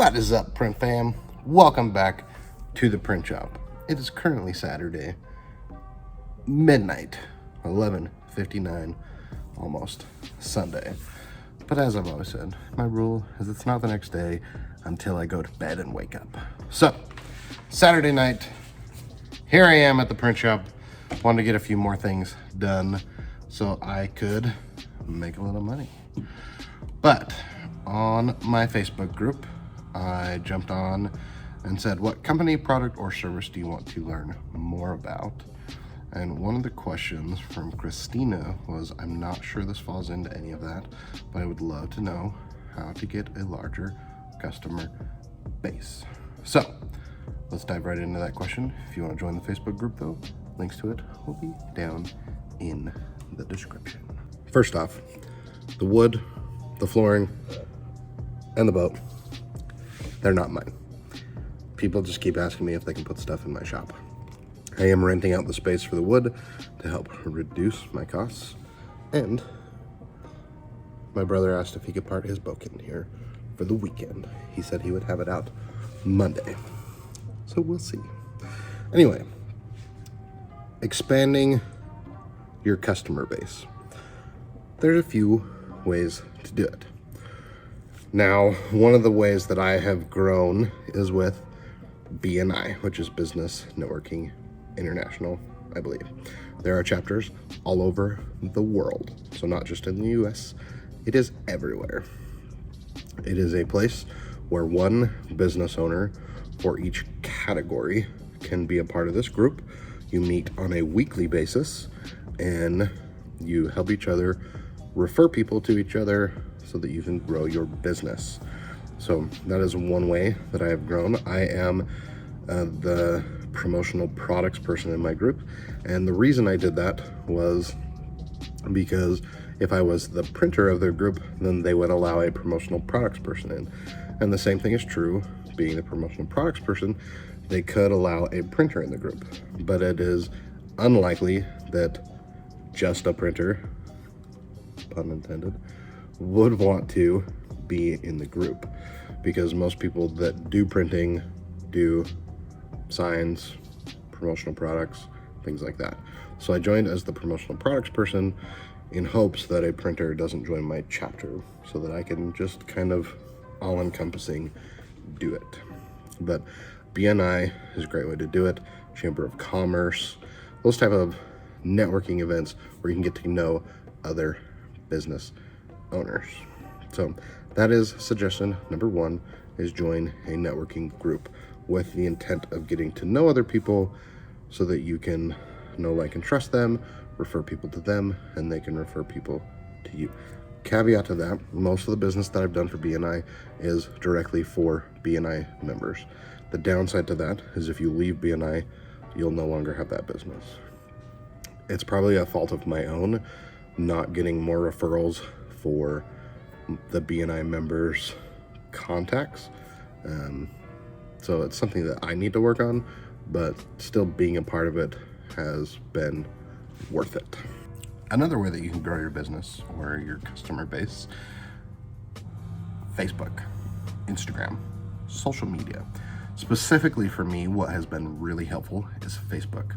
What is up, print fam? Welcome back to the print shop. It is currently Saturday, midnight, 11:59, almost Sunday. But as I've always said, my rule is it's not the next day until I go to bed and wake up. So, Saturday night, here I am at the print shop. Wanted to get a few more things done so I could make a little money. But on my Facebook group, I jumped on and said, what company, product, or service do you want to learn more about? And one of the questions from Christina was, I'm not sure this falls into any of that, but I would love to know how to get a larger customer base. So let's dive right into that question. If you want to join the Facebook group though, links to it will be down in the description. First off, the wood, the flooring, and the boat, they're not mine. People just keep asking me if they can put stuff in my shop. I am renting out the space for the wood to help reduce my costs, and my brother asked if he could part his boat in here for the weekend. He said he would have it out Monday, so we'll see. Anyway, expanding your customer base. There's a few ways to do it. Now, one of the ways that I have grown is with BNI, which is Business Networking International, I believe. There are chapters all over the world, so not just in the US, it is everywhere. It is a place where one business owner for each category can be a part of this group. You meet on a weekly basis and you help each other, refer people to each other so that you can grow your business. So that is one way that I have grown. I am the promotional products person in my group, and the reason I did that was because if I was the printer of their group, then they would allow a promotional products person in. And the same thing is true, being the promotional products person, they could allow a printer in the group, but it is unlikely that just a printer, pun intended, would want to be in the group, because most people that do printing do signs, promotional products, things like that. So I joined as the promotional products person in hopes that a printer doesn't join my chapter, so that I can just kind of all-encompassing do it. But BNI is a great way to do it. Chamber of Commerce, those type of networking events where you can get to know other business owners. So that is suggestion number one, is join a networking group with the intent of getting to know other people so that you can know, like, and trust them, refer people to them, and they can refer people to you. Caveat to that, most of the business that I've done for BNI is directly for BNI members. The downside to that is if you leave BNI, you'll no longer have that business. It's probably a fault of my own not getting more referrals for the BNI members' contacts. So it's something that I need to work on, but still being a part of it has been worth it. Another way that you can grow your business or your customer base, Facebook, Instagram, social media. Specifically for me, what has been really helpful is Facebook.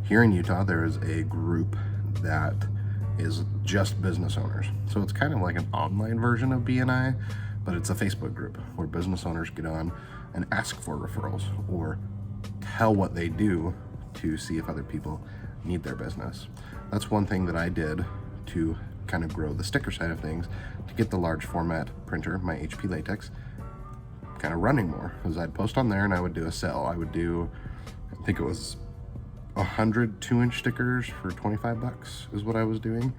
Here in Utah, there is a group that is just business owners. So it's kind of like an online version of BNI, but it's a Facebook group where business owners get on and ask for referrals or tell what they do to see if other people need their business. That's one thing that I did to kind of grow the sticker side of things, to get the large format printer, my HP Latex, kind of running more, because I'd post on there and I would do a sale. I would do, I think it was 100 2-inch stickers for 25 bucks is what I was doing,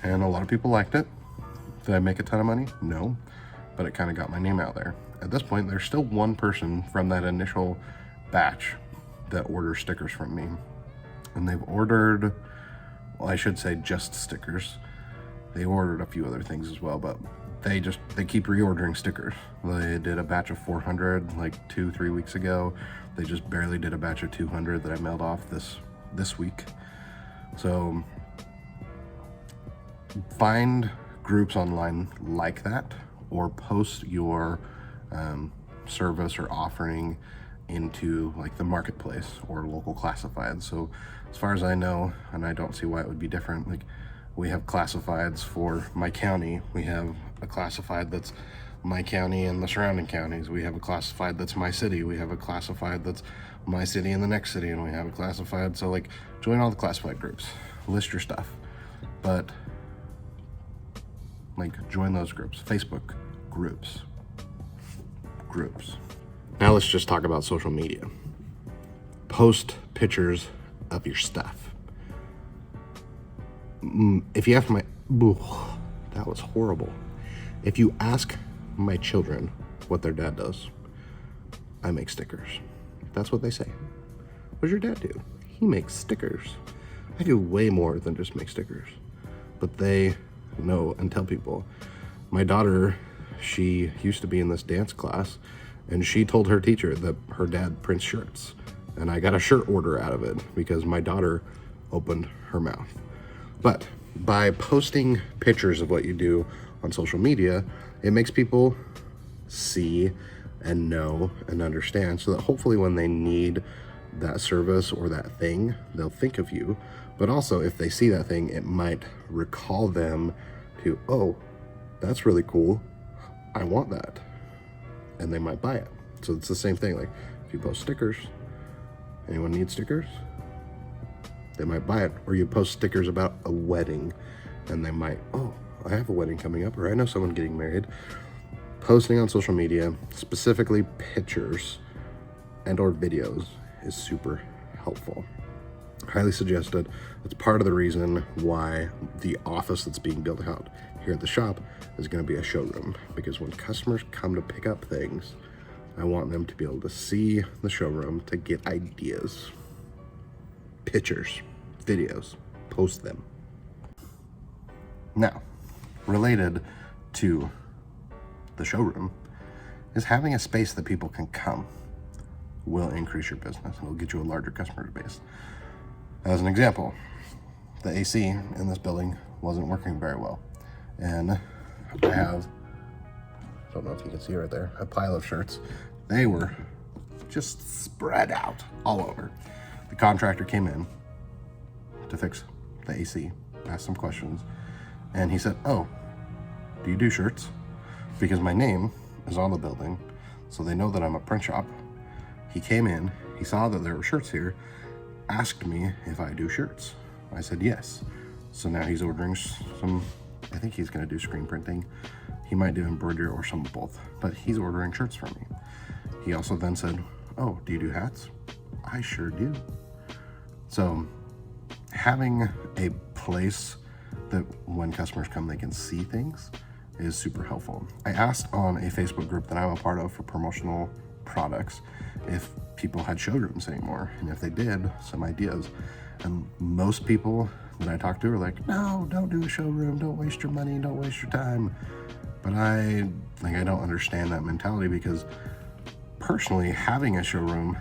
and a lot of people liked it. Did I make a ton of money? No, but it kind of got my name out there. At this point, there's still one person from that initial batch that orders stickers from me, and they've ordered, well, I should say just stickers. They ordered a few other things as well, but they keep reordering stickers. They did a batch of 400 like 2-3 weeks ago. They just barely did a batch of 200 that I mailed off this week. So find groups online like that, or post your service or offering into like the marketplace or local classifieds. So as far as I know, and I don't see why it would be different, like we have classifieds for my county. We have a classified that's my county and the surrounding counties. We have a classified that's my city. We have a classified that's my city and the next city, and we have a classified. So like join all the classified groups, list your stuff, but like join those groups, Facebook groups. Now let's just talk about social media. Post pictures of your stuff. If you have that was horrible. If you ask my children what their dad does, I make stickers. That's what they say. What does your dad do? He makes stickers. I do way more than just make stickers. But they know and tell people. My daughter, she used to be in this dance class, and she told her teacher that her dad prints shirts. And I got a shirt order out of it because my daughter opened her mouth. But by posting pictures of what you do on social media, it makes people see and know and understand, so that hopefully when they need that service or that thing, they'll think of you. But also if they see that thing, it might recall them to, oh, that's really cool, I want that, and they might buy it. So it's the same thing. Like if you post stickers, anyone needs stickers, they might buy it. Or you post stickers about a wedding and they might, oh, I have a wedding coming up, or I know someone getting married. Posting on social media, specifically pictures and or videos, is super helpful. Highly suggested. It's part of the reason why the office that's being built out here at the shop is going to be a showroom, because when customers come to pick up things, I want them to be able to see the showroom to get ideas, pictures, videos, post them. Now, related to the showroom is having a space that people can come will increase your business and will get you a larger customer base. As an example, the AC in this building wasn't working very well, and I have, I don't know if you can see right there, a pile of shirts. They were just spread out all over. The contractor came in to fix the AC, asked some questions, and he said, oh, do you do shirts? Because my name is on the building, so they know that I'm a print shop. He came in, he saw that there were shirts here, asked me if I do shirts. I said yes. So now he's ordering some, I think he's gonna do screen printing. He might do embroidery or some of both, but he's ordering shirts from me. He also then said, oh, do you do hats? I sure do. So having a place that when customers come, they can see things is super helpful. I asked on a Facebook group that I'm a part of for promotional products if people had showrooms anymore, and if they did, some ideas. And most people that I talked to are like, no, don't do a showroom, don't waste your money, don't waste your time. But I don't understand that mentality, because personally having a showroom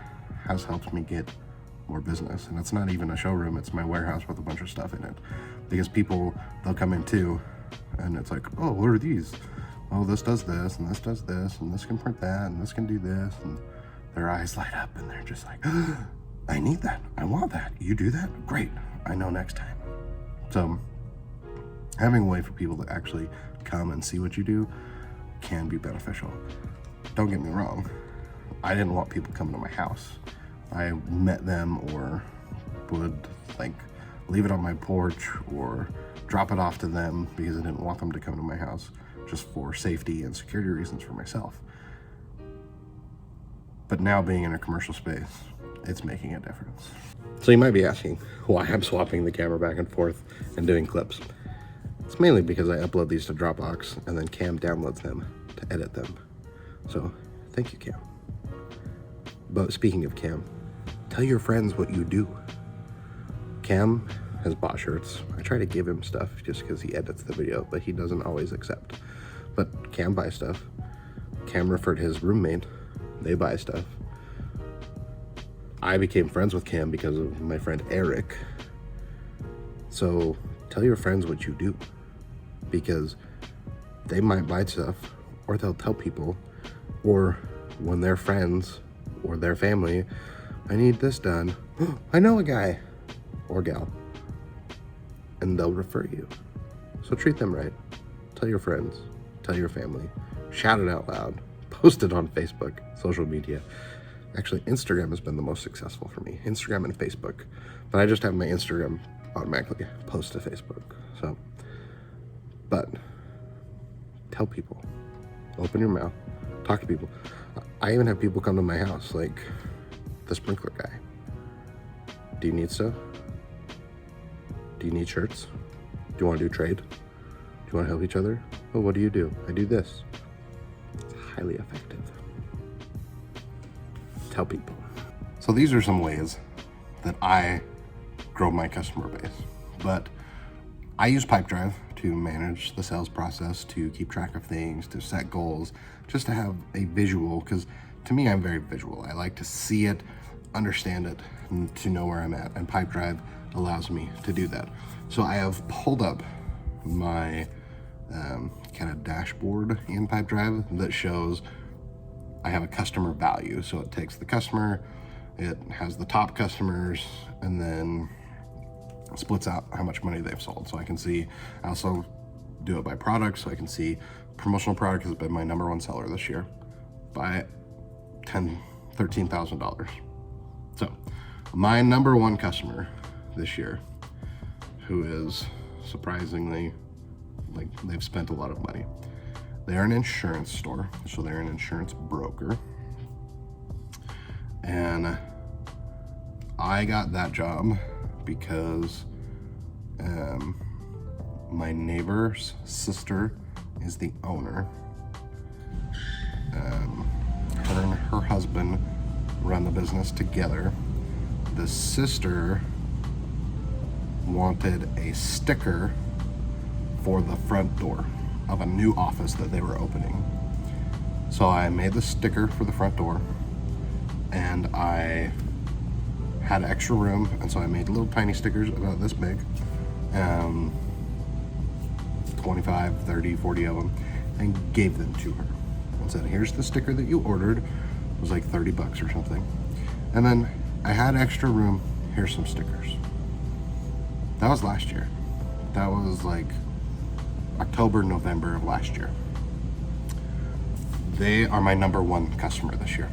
has helped me get more business. And it's not even a showroom, it's my warehouse with a bunch of stuff in it. Because people, they'll come in too, and it's like, oh, what are these? Oh, this does this, and this does this, and this can print that, and this can do this, and their eyes light up, and they're just like, oh, I need that, I want that, you do that? Great, I know next time. So having a way for people to actually come and see what you do can be beneficial. Don't get me wrong, I didn't want people coming to my house. I met them or would leave it on my porch or drop it off to them because I didn't want them to come to my house, just for safety and security reasons for myself. But now being in a commercial space, it's making a difference. So you might be asking why I'm swapping the camera back and forth and doing clips. It's mainly because I upload these to Dropbox and then Cam downloads them to edit them. So thank you, Cam. But speaking of Cam, tell your friends what you do. Cam has bought shirts. I try to give him stuff just because he edits the video, but he doesn't always accept. But Cam buys stuff. Cam referred his roommate. They buy stuff. I became friends with Cam because of my friend Eric. So tell your friends what you do, because they might buy stuff, or they'll tell people, or when their friends or their family, I need this done. I know a guy or gal, and they'll refer you. So treat them right. Tell your friends, tell your family, shout it out loud, post it on Facebook, social media. Actually, Instagram has been the most successful for me, Instagram and Facebook. But I just have my Instagram automatically post to Facebook. So, but tell people, open your mouth, talk to people. I even have people come to my house, like the sprinkler guy. Do you need stuff? Do you need shirts? Do you want to do trade? Do you want to help each other? Oh, what do you do? I do this. It's highly effective. Tell people. So these are some ways that I grow my customer base. But I use Pipedrive to manage the sales process, to keep track of things, to set goals, just to have a visual, because to me, I'm very visual. I like to see it, understand it, and to know where I'm at. And Pipedrive allows me to do that. So I have pulled up my kind of dashboard in Pipedrive that shows I have a customer value. So it takes the customer, it has the top customers, and then splits out how much money they've sold. So I can see, I also do it by product. So I can see promotional product has been my number one seller this year by $13,000. So my number one customer this year, who is surprisingly, like, they've spent a lot of money. They're an insurance store, so they're an insurance broker. And I got that job because my neighbor's sister is the owner. Her and her husband run the business together. The sister wanted a sticker for the front door of a new office that they were opening. So I made the sticker for the front door, and I had extra room, and so I made little tiny stickers about this big, 25, 30, 40 of them, and gave them to her and said, here's the sticker that you ordered. It was like 30 bucks or something. And then I had extra room, here's some stickers. That was last year. That was like October, November of last year. They are my number one customer this year.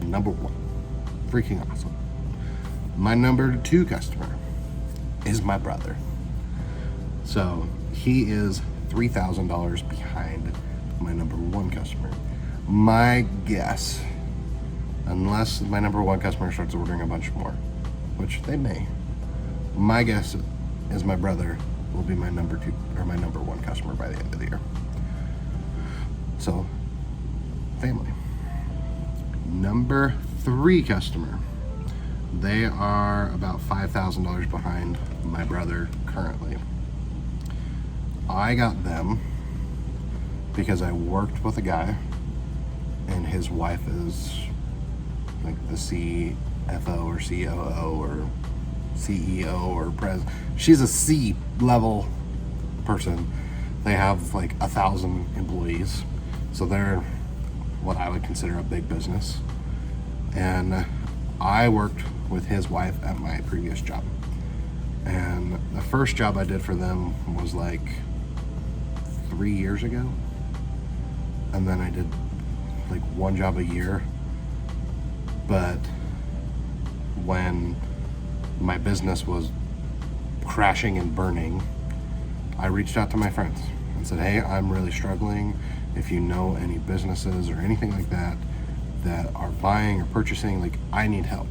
Number one. Freaking awesome. My number two customer is my brother. So he is $3,000 behind my number one customer. My guess, unless my number one customer starts ordering a bunch more, which they may, my guess is my brother will be my number two or my number one customer by the end of the year. So, family. Number three customer. They are about $5,000 behind my brother currently. I got them because I worked with a guy, and his wife is like the CFO or COO or CEO or president. She's a C level person. They have like 1,000 employees, so they're what I would consider a big business. And I worked with his wife at my previous job, and the first job I did for them was like 3 years ago, and then I did like one job a year. But when my business was crashing and burning, I reached out to my friends and said, hey, I'm really struggling. If you know any businesses or anything like that that are buying or purchasing, like, I need help.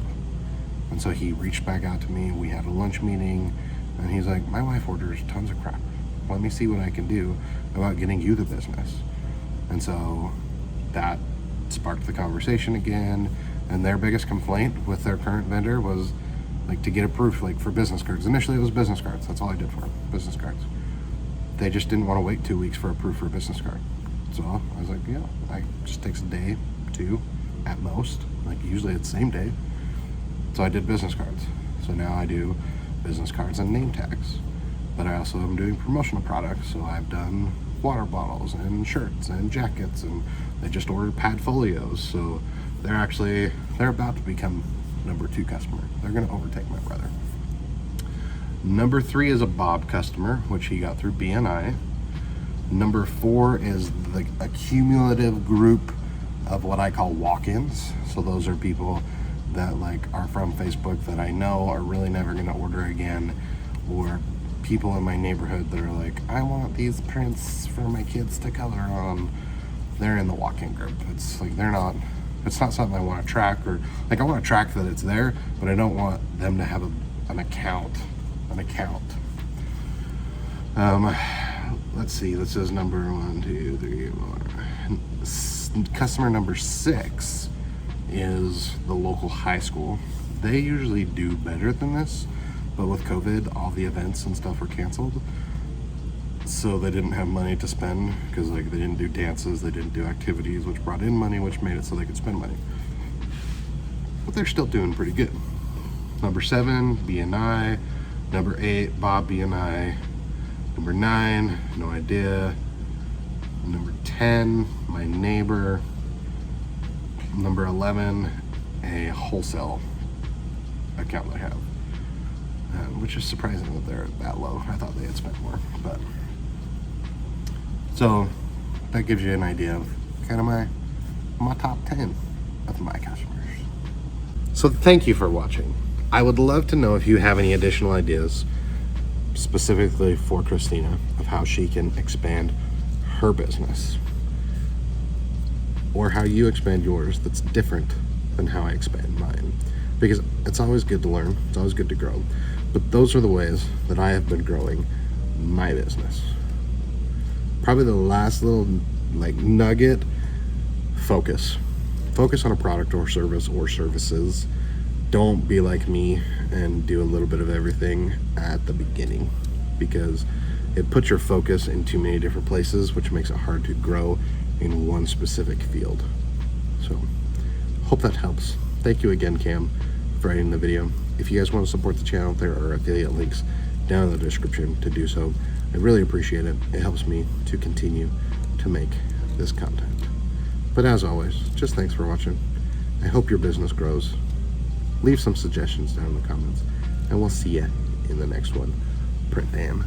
And so he reached back out to me. We had a lunch meeting, and he's like, my wife orders tons of crap. Let me see what I can do about getting you the business. And so that sparked the conversation again. And their biggest complaint with their current vendor was like to get approved like for business cards. Initially it was business cards. That's all I did for them, business cards. They just didn't want to wait 2 weeks for approved for a business card. So I was like, yeah, it just takes a day, 2 at most. Like usually it's the same day. So I did business cards. So now I do business cards and name tags. But I also am doing promotional products. So I've done water bottles and shirts and jackets, and they just ordered pad folios. So they're about to become number 2 customer. They're going to overtake my brother. Number 3 is a Bob customer, which he got through BNI. Number 4 is a cumulative group of what I call walk-ins. So those are people that are from Facebook that I know are really never going to order again, or people in my neighborhood that are like, I want these prints for my kids to color on. They're in the walk-in group. It's it's not something I want to track, or I want to track that it's there, but I don't want them to have an account. Let's see, this is number 1, 2, 3, 4. Customer number 6 is the local high school. They usually do better than this, but with COVID, all the events and stuff were canceled. So they didn't have money to spend, because they didn't do dances, they didn't do activities, which brought in money, which made it so they could spend money. But they're still doing pretty good. Number 7, BNI. Number 8, Bob BNI. Number 9, no idea. Number 10, my neighbor. Number 11, a wholesale account I have, which is surprising that they're that low. I thought they had spent more, but so that gives you an idea of kind of my top 10 of my customers. So thank you for watching. I would love to know if you have any additional ideas, specifically for Christina, of how she can expand her business, or how you expand yours that's different than how I expand mine. Because it's always good to learn, it's always good to grow. But those are the ways that I have been growing my business. Probably the last little nugget, focus. Focus on a product or service or services. Don't be like me and do a little bit of everything at the beginning, because it puts your focus in too many different places, which makes it hard to grow in one specific field. So hope that helps. Thank you again, Cam, for editing the video. If you guys want to support the channel, there are affiliate links down in the description to do so. I really appreciate it. It helps me to continue to make this content. But as always, just thanks for watching. I hope your business grows. Leave some suggestions down in the comments, and we'll see you in the next one. Print Dan.